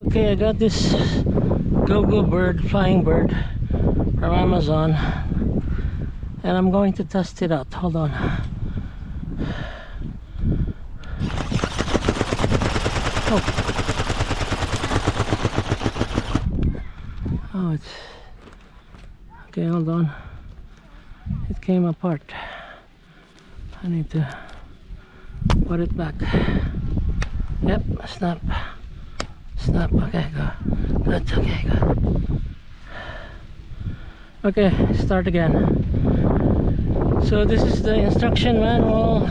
Okay, I got this go-go bird, flying bird from Amazon, and I'm going to test it out. Hold on. Oh, oh, it's okay. Hold on. It came apart. I need to put it back. Yep, snap. Snap. Okay, go. Good. Okay, good. Okay, start again. So this is the instruction manual,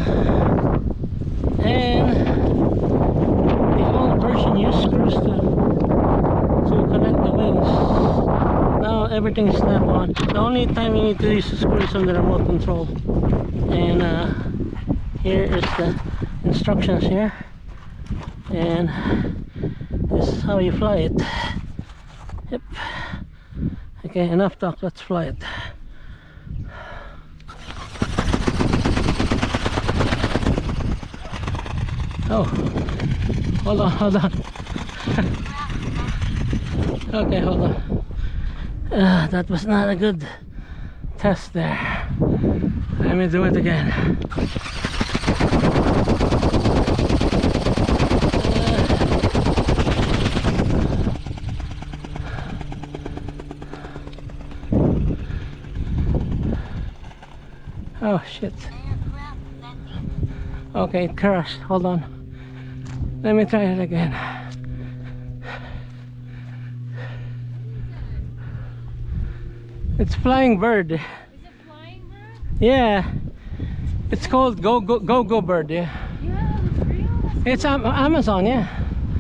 and the old version used screws to connect the wings. Now everything is snap-on. The only time you need to use the screw is on the remote control. And here is the instructions here, and this is how you fly it. Yep. Okay, enough talk, let's fly it. Oh, hold on. Okay, hold on. That was not a good test there. Let me do it again. Oh shit. Okay, it crashed. Hold on. Let me try it again. It's flying bird. Is it flying bird? Yeah. It's called go bird, yeah. Yeah, it's real. It's Amazon, yeah.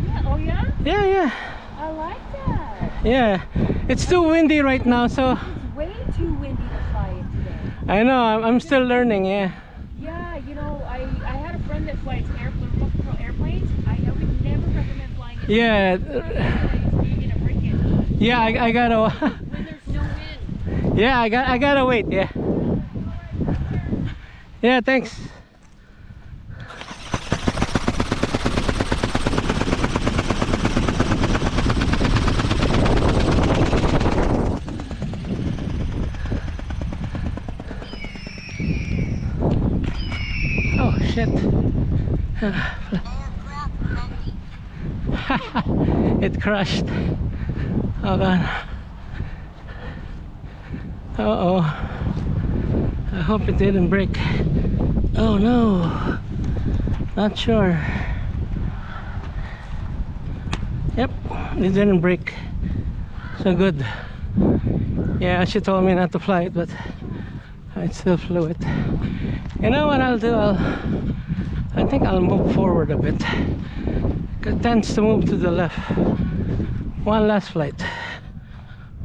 Yeah, oh yeah? Yeah. I like that. Yeah. It's too windy right now, so It's way too windy to fly it today. I know, I'm still learning, yeah. Yeah, you know, I had a friend that flies airplanes. I would never recommend flying it. Yeah. You're gonna break it. Yeah, I gotta When there's no wind. yeah, I gotta wait, yeah. Yeah, thanks. Oh shit. It crashed. Hold on. Uh-oh. I hope it didn't break. Oh no. Not sure. Yep, it didn't break. So good. Yeah, she told me not to fly it, but I still flew it. You know what I'll do? I think I'll move forward a bit. It tends to move to the left. One last flight.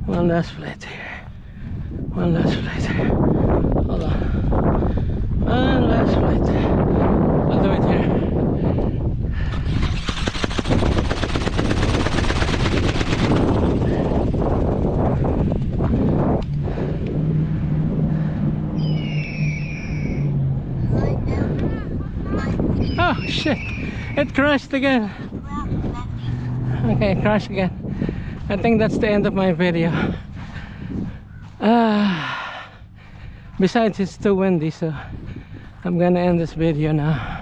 One last flight here. One last flight here. Hold on. One last flight. I'll do it here. Oh shit, it crashed again. Okay, it crashed again. I think that's the end of my video. Besides, it's too windy, so I'm gonna end this video now.